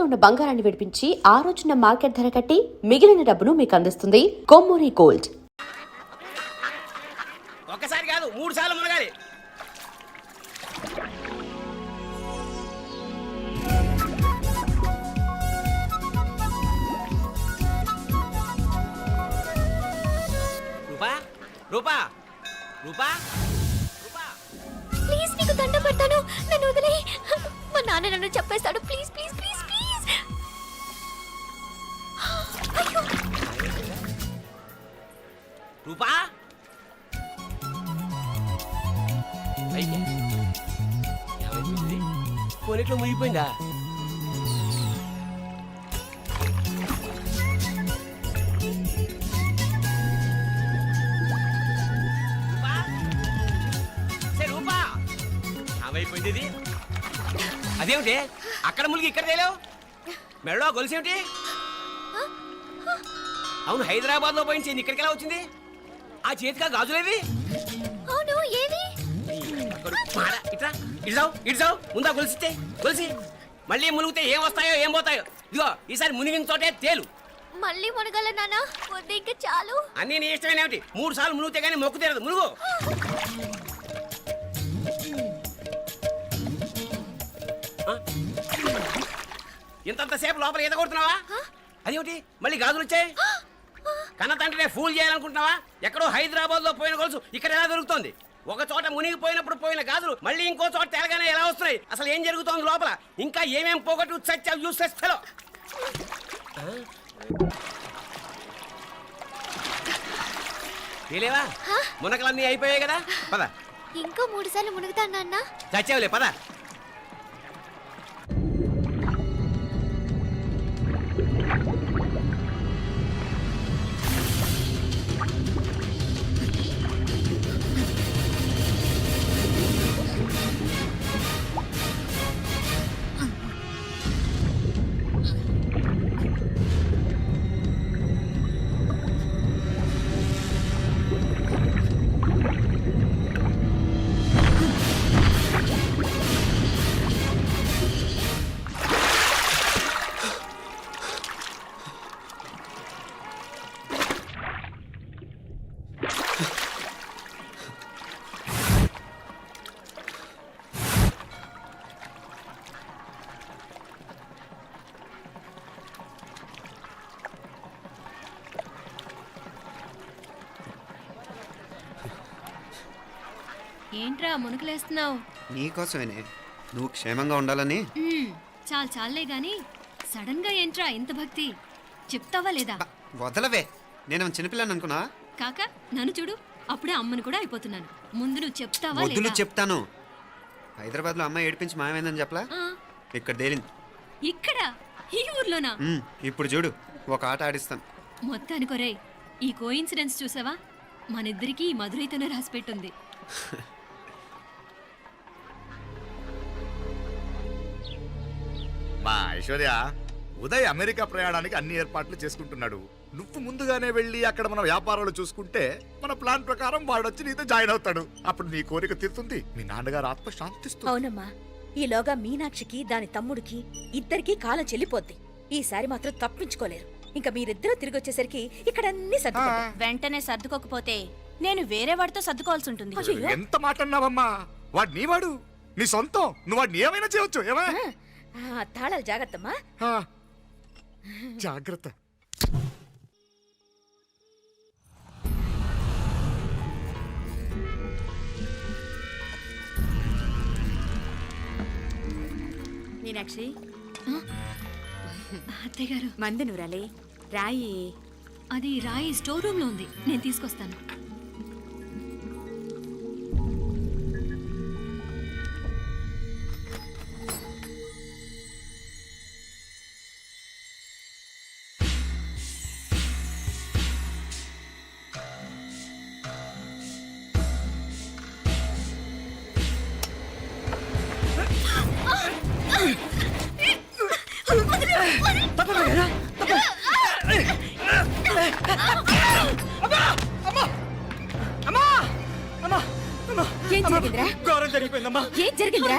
తాకట్లో ఉన్న బంగారాన్ని విడిపించి ఆ రోజున మార్కెట్ ధర కట్టి మిగిలిన డబ్బును మీకు అందిస్తుంది కొమ్మూరి గోల్డ్. ఒక్కసారి కాదు 3 సార్లు మునగాలి. రూపా రూపా రూపా రూపా ప్లీజ్ నీకు దండ పెడతాను, నన్ను వదిలే. మా నాన్న నన్ను చెప్పేస్తాడు. Please please please please. అయ్యో రూపా కొనిట్లో మునిగిపోయిందా? రూపా ఏమైపోయింది ఇది? అదేమిటి అక్కడ మునిగి ఇక్కడ తేలేవు? మెడలో గొలుసేమిటి? అవును, హైదరాబాద్ లో పోయించి ఇక్కడికి ఎలా వచ్చింది? ఆ చేతిగా గాజులేవి? అవును, ఏవి? ఇట్రా ఇడ్సావు ముందా గొలిసితే గొలిసి మళ్ళీ మునిగితే ఏం వస్తాయో ఏం పోతాయో. ఇదిగో ఈసారి మునిగిన చోటే తేలు. మళ్ళీ మునగల నాన్న, వద్దు ఇంకా చాలు. అన్నీ నీ ఇష్టమైన ఏమిటి? 3 సార్లు మునిగితే కానీ మొక్కు తీరదు. మునుగు. ఇంతంతసేపు లోపల ఈత కొడుతున్నావా? అదేమిటి మళ్ళీ గాజులు వచ్చాయి? కన్న తండ్రినే ఫూల్ చేయాలనుకుంటున్నావా? ఎక్కడో హైదరాబాద్ లో పోయిన గొలుసు ఇక్కడ ఎలా దొరుకుతుంది? ఒక చోట మునిగిపోయినప్పుడు పోయిన గాజులు మళ్ళీ ఇంకో చోట తేలగానే ఎలా వస్తున్నాయి? అసలు ఏం జరుగుతోంది లోపల? ఇంకా ఏమేం పోగొట్టు చచ్చావు యూస్లెస్ ఫెలో. తెలియవా? మునకలన్నీ అయిపోయాయి కదా, పద. ఇంకో 3 సార్లు మునుగుతాను నాన్న. చచ్చావులే, పద. ఏంట్రా మునకలేస్తున్నావు? నీకోసమేనే, నువ్వు క్షేమంగా ఉండాలని. చాలే గాని సడన్ గా ఏంట్రా ఇంత భక్తి? చెప్తావా లేదా? వదలవే, నేను చిన్నపిల్లని అనుకున్నా. కాక నన్ను చూడు, అప్పుడే అమ్మని కూడా అయిపోతున్నాను. ముందు నువ్వు చెప్తావా వద్దులు లేదా? చెప్తాను. హైదరాబాద్ లో అమ్మాయి ఏడిపించి మాయమైందని చెప్పలా, ఇక్కడ తేలింది. ఇక్కడ ఈ ఊర్లోనా? ఇప్పుడు చూడు, ఒక ఆట ఆడిస్తాం. మొత్తానికి ఒరేయ్, ఈ కోయిన్సిడెన్స్ చూసావా? మనిద్దరికి ఈ మధురైతోనే రాసిపెట్టుంది. మా ఐశ్వర్య, ఉదయ్ అమెరికా ప్రయాణానికి అన్ని ఏర్పాట్లు చేసుకుంటున్నాడు. నువ్వు ముందుగానే వెళ్ళి అక్కడ మన వ్యాపారాలు చూసుకుంటే మన ప్లాన్ ప్రకారం వాడొచ్చి నీతో జాయిన్ అవుతాడు. అప్పుడు నీ కోరిక తీరుతుంది, మీ నాన్నగారు ఆత్మ శాంతిస్తుంది. అవునమ్మా, ఈలోగా మీనాక్షికి దాని తమ్ముడికి ఇద్దరికీ కాలం చెల్లిపోద్ది. ఈసారి మాత్రం తప్పించుకోలేరు. ఇంకా మీరిద్దరూ తిరిగి వచ్చేసరికి ఇక్కడ అన్ని సర్దుకుంటాయి. వెంటనే సర్దుకోకపోతే నేను వేరే వాడితో సర్దుకోవాల్సి ఉంటుంది. ఎంత మాట అన్నావమ్మా? వాడు నీ వాడు, నీ సొంతం. నువ్వు వాడిని ఏమైనా చేయొచ్చు. ఏమా తాళాలు జాగ్రత్తమ్మా. జాగ్రత్త. మీనాక్షి, అత్తయ్య గారు, మంది నూరాలి. రాయి అది రాయి స్టోర్ రూమ్ లో ఉంది, నేను తీసుకొస్తాను. ఏం జరిగిందిరా? ఘోరం జరిగిపోయిందమ్మా. ఏం జరిగిందిరా?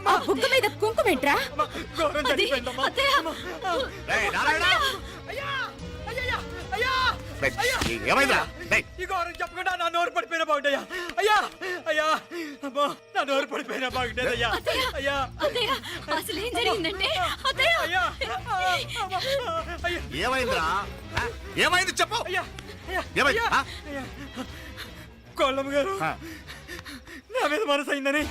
ఆ బుగ్గ మీద కుంకుమేంట్రా? రేయ్, నారాయణ! రేయ్, ఏమైందిరా? రేయ్, ఈ గౌరవం చెప్పకుండా నా నోరు పడిపోయినా బాగుంటాయా? అయ్యా అయ్యా అమ్మో నా నోరు పడిపోయినా బాగుంటేదయ్యా. అయ్యా అత్తయ్య అసలు ఏం జరిగిందంటే అత్తయ్య అయ్యా అయ్యా ఏమైందిరా? ఆ? ఏమైంది చెప్పు. అయ్యా అయ్యా ఏమైంది? ఆ? అయ్యా కోళ్ళమ్మ గారు ఆ. నా మీద మనసు అయిందని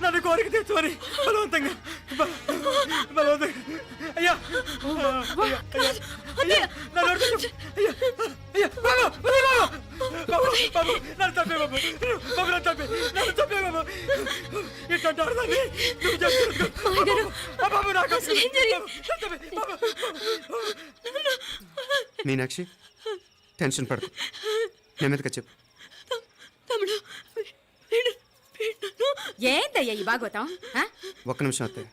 నన్ను కోరిక తెచ్చుకొని బలవంతంగా బలవంతంగా అయ్యా అయ్యా అయ్యా నా నోరు తెచ్చు. అయ్యా అయ్యా బాబు బాబు బాబు నన్ను చంపే బాబు బాబు నన్ను చంపే బాబు ఇట్లాంటి ఆడదాన్ని నువ్వు చెప్తున్నావు బాబు నాకు మీనాక్షి టెన్షన్ పడకు నెమ్మదిగా చెప్పు. తమ్ముడు ఏందయ్యా ఈ భాగవతం? ఆ? ఒక్క నిమిషం అత్తయ్య.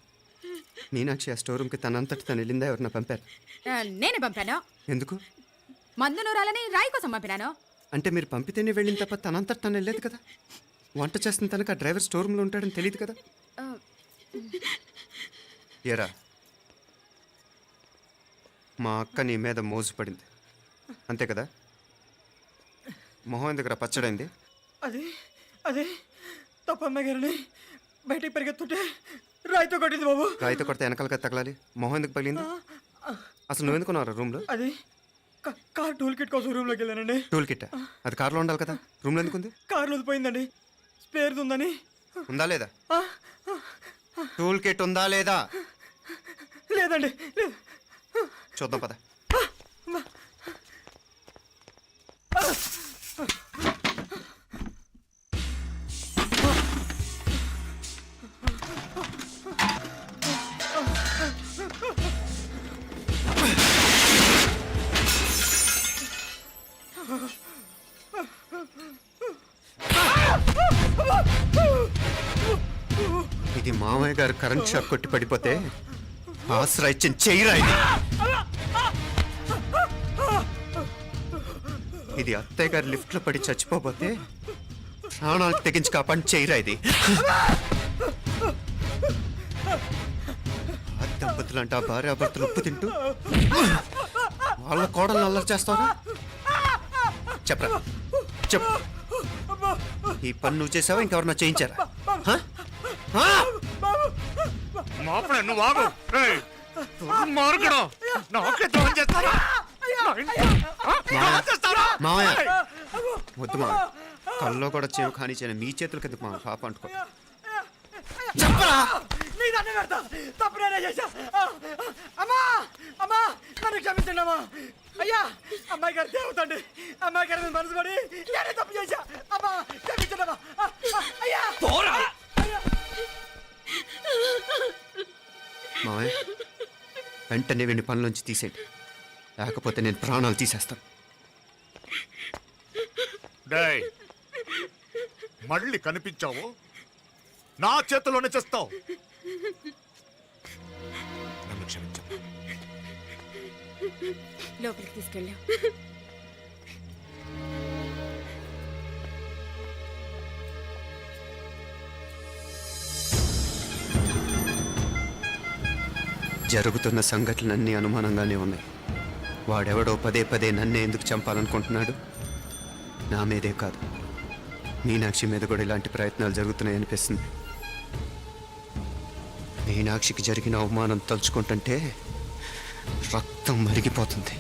మీనాక్షి ఆ స్టోర్ రూమ్కి తనంతటి తను వెళ్ళిందా ఎవరన్నా పంపారు? నేనే పంపాను. ఎందుకు? మందు నూరాలని రాయి కోసం పంపినాను. అంటే మీరు పంపితేనే వెళ్ళిన తప్ప తనంతటి తను వెళ్ళలేదు కదా. వంట చేస్తున్న తనకు ఆ డ్రైవర్ స్టోర్ రూమ్లో ఉంటాడని తెలియదు కదా. ఏరా మా అక్క నీ మీద మోజు పడింది అంతే కదా. మొహం ఎందుకురా పచ్చడైంది? అది అదే తప్పమ్మ గారిని బయటికి పరిగెత్తుంటే రాయితో కొట్టింది బాబు. రాయితో కొడితే వెనకాలగా తగలాలి. మొహం ఎందుకు పగిలింది? అసలు నువ్వు ఎందుకున్నావు రూమ్లో? అది కార్ టూల్ కిట్ కోసం రూమ్లోకి వెళ్ళానండి. టూల్ కిట్ అది కార్లో ఉండాలి కదా. రూమ్లో ఎందుకు ఉంది? కార్లో పోయిందండి. స్పేర్ ఉందని. ఉందా లేదా? టూల్ కిట్ ఉందా లేదా లేదండి లేదు. చూద్దాం పద. ఇది మామయ్య గారు కరెంట్ షాక్ కొట్టి పడిపోతే ఆసరా ఇచ్చిన చెయ్యిరా ఇది. ఇది అత్తయ్య గారు లిఫ్ట్ లో పడి చచ్చిపోతే ప్రాణాలు తెగించి కాపాడి చెయ్యిరా ఇది. ఆ దంపతులంట ఆ భార్యాభర్తలు ఉప్పు తింటూ వాళ్ళ కోడలు అల్లరి చేస్తారా? చెప్పరా చెప్పు. ఈ పని నువ్వు చేసావా ఇంకెవరన్నా చేయించారా? హ? హ? మాపడే నువ్వు ఆగు. రేయ్, దుర్మార్గుడు. నాకే ద్రోహం చేస్తారా? మావయ్య వద్దు మావయ్య. కల్లో కూడా చేవు కాని చేయను మీ చేతులకి ఎందుకు మావయ్య? పాప అంటుకో. చెప్పరా నీ దండం పెడతా. తప్పు నేనే చేశా. అమ్మా అమ్మా నన్ను క్షమించండి అమ్మా. అయ్యా అమ్మాయి గారు దేవుతండి. అమ్మాయి గారి మీద మనసు పడి నేనే తప్పు చేశా. అమ్మా క్షమించండి అమ్మా. అయ్యా మావయ్య వెంటనే వీడిని పనిలోంచి తీసేయండి. లేకపోతే నేను ప్రాణాలు తీసేస్తాను. డేయ్, మళ్ళీ కనిపించావు నా చేతిలోనే చేస్తావు. నన్ను క్షమించు. లోపలికి తీసుకెళ్ళాం. జరుగుతున్న సంఘటనలన్నీ అనుమానంగానే ఉన్నాయి. వాడెవడో పదే పదే నన్నే ఎందుకు చంపాలనుకుంటున్నాడు? నా మీదే కాదు మీనాక్షి మీద కూడా ఇలాంటి ప్రయత్నాలు జరుగుతున్నాయనిపిస్తుంది. మీనాక్షికి జరిగిన అవమానం తలుచుకుంటుంటే రక్తం మరిగిపోతుంది.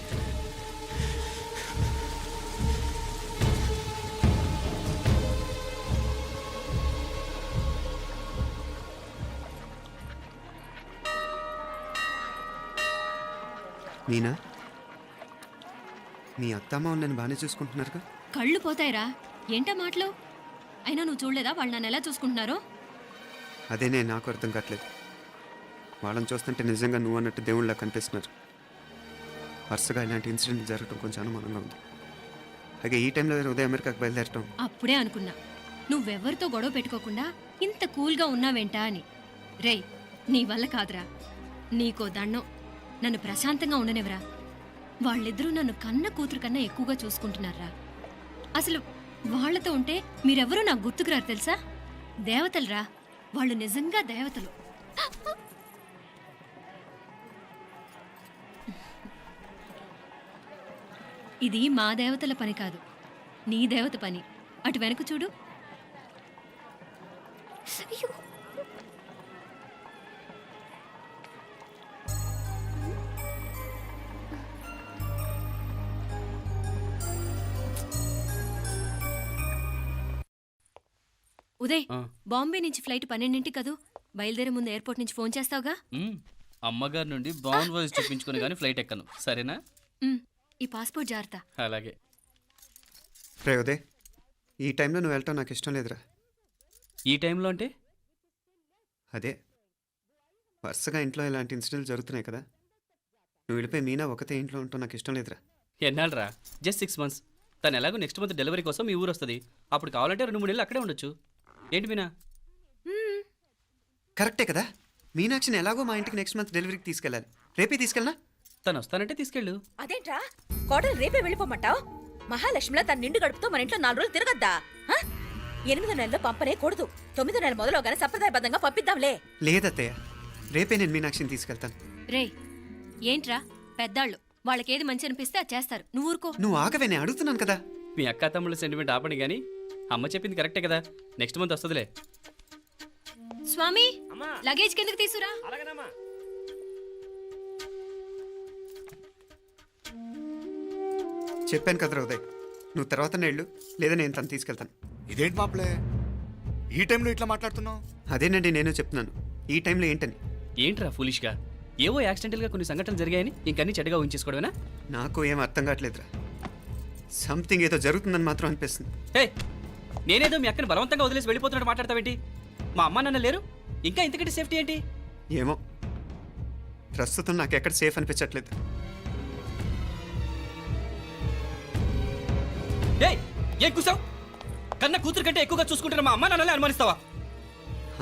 మీనా, మీ అత్తమ్మ నన్ను బాగానే చూసుకుంటున్నారుగా? కళ్ళు పోతాయిరా. ఏంటా మాటలు? అయినా నువ్వు చూడలేదా వాళ్ళు నన్ను ఎలా చూసుకుంటున్నారో? అదేనే నాకు అర్థం కావట్లేదు. వాళ్ళని చూస్తుంటే నిజంగా నువ్వు అన్నట్టు దేవుళ్ళ కనిపిస్తున్నారు. వరుసగా ఇలాంటి ఇన్సిడెంట్ జరగడం కొంచెం అనుమానంగా ఉంది. అలాగే ఈ టైంలో ఉదయం అమెరికాకు బయలుదేరటం. అప్పుడే అనుకున్నా నువ్వెవరితో గొడవ పెట్టుకోకుండా ఇంత కూల్గా ఉన్నావేంటా అని. రేయ్ నీ వల్ల కాదురా. నీకో దండం. నన్ను ప్రశాంతంగా ఉండనివరా. వాళ్ళిద్దరూ నన్ను కన్న కూతురు కన్నా ఎక్కువగా చూసుకుంటున్నారా. అసలు వాళ్లతో ఉంటే మీరెవరూ నాకు గుర్తుకురారు తెలుసా? దేవతలరా. వాళ్ళు నిజంగా దేవతలు. ఇది మా దేవతల పని కాదు, నీ దేవత పని. అటు వెనక చూడు. అయ్యో, ఉదయ్, బాంబే నుంచి ఫ్లైట్ 12ంటికి కదూ. బయలుదేరే ముందు ఎయిర్పోర్ట్ నుంచి ఫోన్ చేస్తావుగా? అమ్మగారి నుండి బాన్ వాయిస్ చూపించుకుని కానీ ఫ్లైట్ ఎక్కను, సరేనా? ఈ పాస్పోర్ట్ జాగ్రత్త. అలాగే. రే ఉదయ్, ఈ టైంలో నువ్వు వెళ్ళటం నాకు ఇష్టం లేదురా. ఈ టైంలో అంటే? అదే వరుసగా ఇంట్లో ఇలాంటి ఇన్సిడెంట్లు జరుగుతున్నాయి కదా, నువ్వు వెళ్ళిపోయి మీనా ఒకతే ఇంట్లో ఉంటావు నాకు ఇష్టం లేదురా. ఎన్నాళ్ళరా? Just 6 months. తను ఎలాగో నెక్స్ట్ మంత్ డెలివరీ కోసం మీ ఊరు వస్తుంది. అప్పుడు కావాలంటే 2-3 నెలలు అక్కడే ఉండొచ్చు. ఏంటి మీనా? కరెక్టే కదా, మీనాక్షిని ఎలాగో మా ఇంటికి నెక్స్ట్ మంత్ డెలివరీకి తీసుకెళ్ళాలి. రేపే తీసుకెళ్ళనా? తను వస్తానంటే తీసుకెళ్ళు. అదేంట్రా కోడలు రేపే వెళ్ళిపోమంటావు? మహాలక్ష్మిలా తన నిండు గడుపుతో మన ఇంట్లో 4 రోజులు తిరగద్దా? 8వ నెలలో పంపనే కూడదు. 9వ నెల మొదలుగానే సంప్రదాయబద్ధంగా పంపిద్దాంలే. లేదత్తయ్య, రేపే నేను మీనాక్షిని తీసుకెళ్తాను. రే, ఏంట్రా పెద్దాళ్ళు, వాళ్ళకేది మంచి అనిపిస్తే అది చేస్తారు. నువ్వు ఊరుకో. నువ్వు ఆగవే, నేను అడుగుతున్నాను కదా. మీ అక్క తమ్ముళ్ళ సెంటిమెంట్ ఆపండి కానీ అమ్మ చెప్పింది కరెక్టే కదా, నెక్స్ట్ మంత్ వస్తుందిలే. స్వామి, లగేజ్ కిందకి తీసురా. అలాగేనమ్మా. చెప్పాను కదరా ఉదయ్, నువ్వు తర్వాత నేళ్ళు లేదా నేను తను తీసుకెళ్తాను. ఇదేంటి మాప్లే ఈ టైంలో ఇట్లా మాట్లాడుతున్నావు? అదేనండి నేను చెప్తున్నాను, ఈ టైంలో ఏంటని. ఏంట్రా ఫులిష్గా? ఏవో యాక్సిడెంటల్గా కొన్ని సంఘటనలు జరిగాయని ఇంకన్నీ చెడ్డగా ఊహించేసుకోవడమేనా? నాకు ఏం అర్థం కావట్లేదురా, సంథింగ్ ఏదో జరుగుతుందని మాత్రం అనిపిస్తుంది. హే, నేనేదో మీ అక్కని బలవంతంగా వదిలేసి వెళ్ళిపోతున్నట్టు మాట్లాడతావేంటి? మా అమ్మ నాన్న లేరు, ఇంకా ఇంతకంటే సేఫ్టీ ఏంటి? ఏమో, ప్రస్తుతం నాకు ఎక్కడ సేఫ్ అనిపించట్లేదు. ఏయ్, ఏం కూసావు? కన్న కూతురు కంటే ఎక్కువగా చూసుకుంటున్న మా అమ్మ నాన్నలే అనుమానిస్తావా?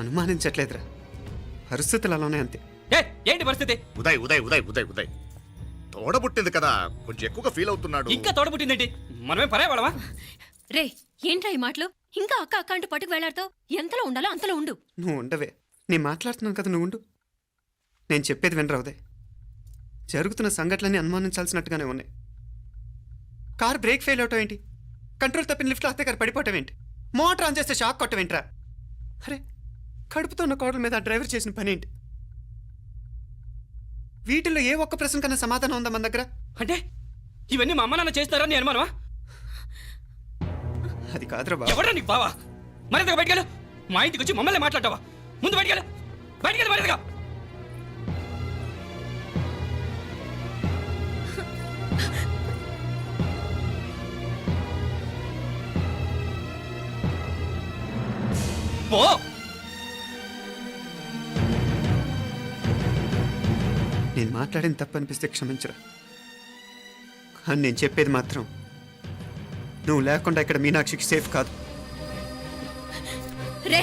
అనుమానించట్లేదురా, పరిస్థితులు అలానే అంతే. ఏంటి పరిస్థితి? ఉదయ్ ఉదయ్ ఉదయ్ ఉదయ్ ఉదయ్ తోడబుట్టింది కదా, కొంచెం ఎక్కువగా ఫీల్ అవుతున్నాడు. ఇంకా తోడబుట్టిందేంటి? మనమే పరాయవాడవా? రే, ఏంట్రా ఈ మాటలు? ఇంకా అక్క అక్క అంటూ పట్టుకు వెళ్లాడుతావు. ఎంతలో ఉండాలో అంతలో ఉండు. నువ్వు ఉండవే, నేను మాట్లాడుతున్నాను కదా, నువ్వు ఉండు. నేను చెప్పేది వినరా ఉదయ్, జరుగుతున్న సంఘటనలన్నీ అనుమానించాల్సినట్టుగానే ఉన్నాయి. కార్ బ్రేక్ ఫెయిల్ అవటం ఏంటి, కంట్రోల్ తప్పిన లిఫ్ట్లో అత్తే గారు పడిపోవటం ఏంటి, మోటార్ ఆన్ చేస్తే షాక్ కొట్టం ఏంట్రా? అరే, కడుపుతో ఉన్న కోడల మీద ఆ డ్రైవర్ చేసిన పని ఏంటి? వీటిల్లో ఏ ఒక్క ప్రశ్న కన్నా సమాధానం ఉందా మన దగ్గర? అంటే ఇవన్నీ మా అమ్మ నాన్న చేస్తారా నీ అనుమానమా? అది కాదురా బాబు. ఎవరా నీకు బావా? మరింతగా బయటకెళ్ళు. మా ఇంటికి వచ్చి మమ్మల్ని మాట్లాడతావా? ముందు బయటకెళ్ళు, బయటకెళ్ళు మరింతగా. పో. నేను మాట్లాడిన తప్పు అనిపిస్తే క్షమించరా, కానీ నేను చెప్పేది మాత్రం నువ్వు లేకుండా ఇక్కడ మీనాక్షికి సేఫ్ కాదు. రే,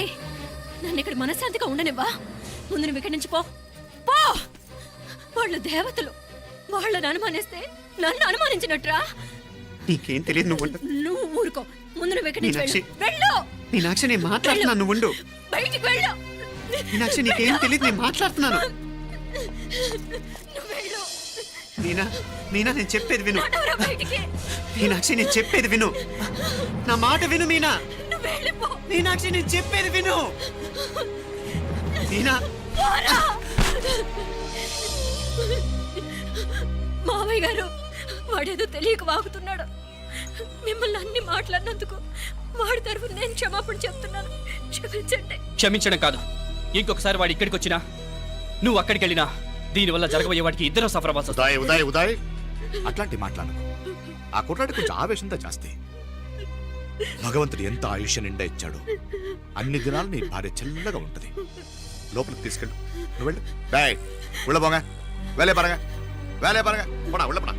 నన్ను ఇక్కడ మనశ్శాంతిగా ఉండనివ్వా. ముందు నువ్వు ఇక్కడి నుంచి పో. పో. వాళ్ళు దేవతలు, వాళ్ళని అనుమానిస్తే నన్ను అనుమానించినట్రా. నీకేం తెలియదు, నువ్వు ఉండు. నువ్వు ఊరుకో. ముందు నువ్వు ఇక్కడి నుంచి మీనాక్షి. వెళ్ళు. మీనాక్షి, నేను మాట్లాడుతున్నాను, నువ్వు ఉండు. బయటికి వెళ్ళు. మీనాక్షి, నీకేం తెలియదు, నేను మాట్లాడుతున్నాను. నువ్వు వెళ్ళు. మీనా, మీనా, నేను చెప్పేది విను. నడవరా బయటికి. మీనాక్షి, నేను చెప్పేది విను, నా మాట విను. మీనా, నువ్వు వెళ్ళిపో. మీనాక్షి, నేను చెప్పేది విను. మీనా, పోరా. మావయ్య గారు, వాడేదో తెలియక వాగుతున్నాడు. మిమ్మల్ని అన్ని మాట్లాడినందుకు వాడి తరఫున నేను క్షమాపణ చెప్తున్నాను. క్షమించండి. క్షమించడం కాదు, ఇంకొకసారి వాడు ఇక్కడికి వచ్చినా నువ్వు అక్కడికి వెళ్ళినా దీనివల్ల జరగబోయే వాడికి ఇద్దరు సఫర్ అవ్వాల్సి వస్తుంది. ఉదయ్ ఉదయ్ ఉదయ్ అట్లాంటి మాట్లాడు. ఆ కుట్రాడి కొంచెం ఆవేశంతో జాస్తి. భగవంతుడు ఎంత ఆయుష్య నిండా ఇచ్చాడు, అన్ని దినాలు నీ భార్య చల్లగా ఉంటది. లోపలికి తీసుకెళ్ళు, నువ్వు వెళ్ళు. బాయ్ ఉళ్ళ పోగా, వేలే పరగా, వేలే పరగా, పోనా ఉళ్ళ పోనా.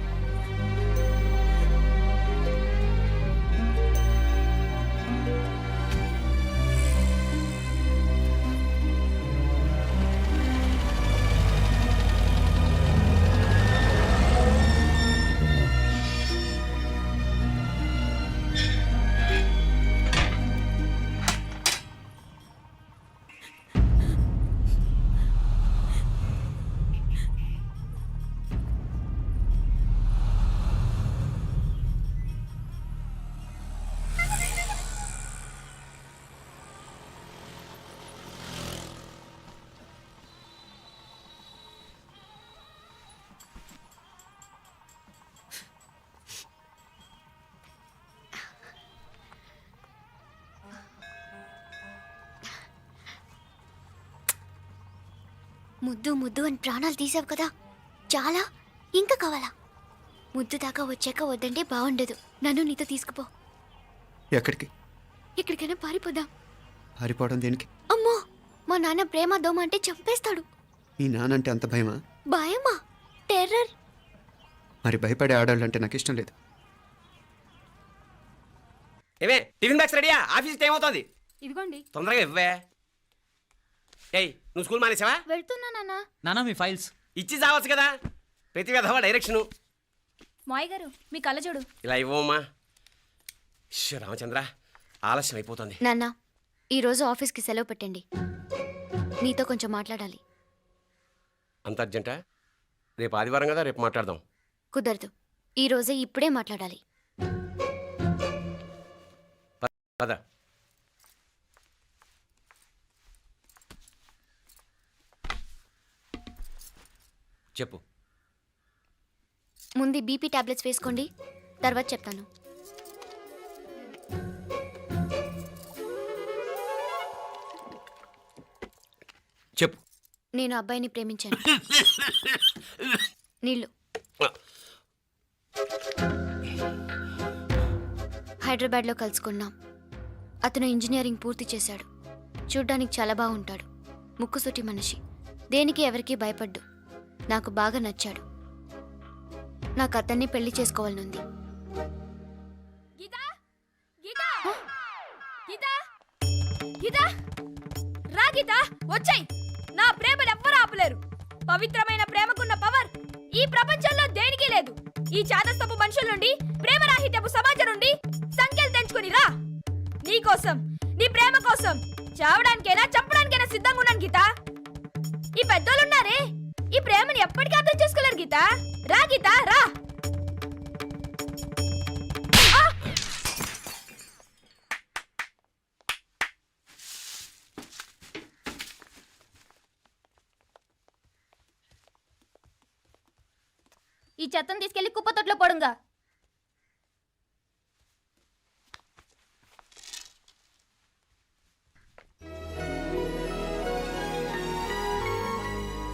ముద్దు ముద్దు అని ప్రాణాలు తీసావు కదా, చాలా ఇంకా కావాలా? ముద్దు దాకా వచ్చాక వద్దంటే బాగుండదు. నన్ను నీతో తీసుకుపో. ఎక్కడికి? ఎక్కడికైనా పారిపోదాం. పారిపోవడం దేనికి? అమ్మో, మా నాన్న ప్రేమ దోమ అంటే చంపేస్తాడు. మీ నానంటే అంత భయమా? భయమా? టెర్రర్. మరి భయపడే ఆడాలంటే నాకు ఇష్టం లేదు. ఏమే టిఫిన్ బ్యాగ్స్ రెడీయా? ఆఫీస్ టైం అవుతుంది. ఇదిగోండి. తొందరగా ఇవ్వే. ఏయ్ నువ్వు స్కూల్ మానేసావా? వెళ్తున్నా నాన్న. నానా మీ ఫైల్స్ ఇచ్చి చావచ్చు కదా. ప్రతి విధవా డైరెక్షను. మాయ్ గారు మీ కళ్ళజోడు. ఇలా ఇవ్వమ్మా. రామచంద్ర ఆలస్యం అయిపోతుంది. నాన్న, ఈరోజు ఆఫీస్కి సెలవు పెట్టండి. నీతో కొంచెం మాట్లాడాలి. అంత అర్జెంటా? రేపు ఆదివారం కదా, రేపు మాట్లాడదాం. కుదరదు, ఈరోజే ఇప్పుడే మాట్లాడాలి. పద. చెప్పు. ముందు బీపీ టాబ్లెట్స్ వేసుకోండి, తర్వాత చెప్తాను. చెప్పు. నేను అబ్బాయిని ప్రేమించాను. నీళ్ళు. హైదరాబాద్లో కలుసుకున్నాం. అతను ఇంజనీరింగ్ పూర్తి చేశాడు. చూడ్డానికి చాలా బాగుంటాడు. ముక్కుసూటి మనిషి. దేనికి ఎవరికీ భయపడ్డు. నాకు బాగా నచ్చాడు. నాకు అతన్ని పెళ్లి చేసుకోవాలనుంది. వచ్చాయి. నా ప్రేమను ఎవ్వరూ ఆపలేరు. పవిత్రమైన ప్రేమకున్న పవర్ ఈ ప్రపంచంలో దేనికి లేదు. ఈ చాదస్తపు మనుషుల నుండి, ప్రేమరాహిత్యపు సమాజం నుండి సంఖ్యలు తెంచుకుని రా. నీ కోసం, నీ ప్రేమ కోసం చావడానికైనా చంపడానికైనా సిద్ధంగా ఉన్నాను గీత. ఈ పెద్దోళ్ళున్నారే, ఈ ప్రేమని ఎప్పటికీ అర్థం చేసుకోలేరు గీత. రా గీత, రా. ఈ చెత్తను తీసుకెళ్లి కుప్పతొట్లో పడుంగా.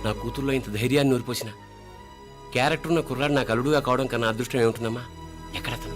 నా కూతుర్లో ఇంత ధైర్యాన్ని నూరిపోసిన క్యారెక్టర్ ఉన్న కుర్రాడు నాకు అల్లుడుగా కావడం కన్నా అదృష్టం ఏముంటుందమ్మా? ఎక్కడతను?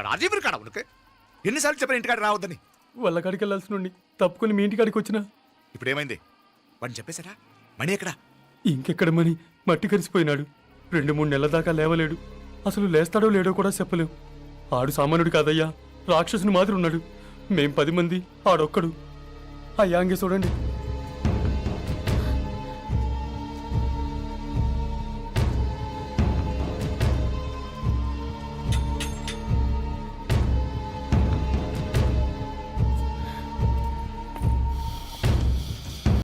రాజీవుడు కాడ ఉనకే ఎన్నిసార్లు చెప్పిన ఇంటికాడ రావద్దని. వాళ్ళ కాడికి వెళ్ళాల్సి నుండి తప్పుకొని మీ ఇంటికాడికి వచ్చినా. ఇప్పుడు ఏమైంది? వాడిని చెప్పేశారా? మణి ఎక్కడా? ఇంకెక్కడ మని మట్టి కరిసిపోయినాడు. 2-3 నెలల దాకా లేవలేడు. అసలు లేస్తాడో లేడో కూడా చెప్పలేం. ఆడు సామాన్యుడు కాదయ్యా, రాక్షసుని మాదిరి ఉన్నాడు. మేం 10 మంది, ఆడొక్కడు. అయ్యాంగే చూడండి.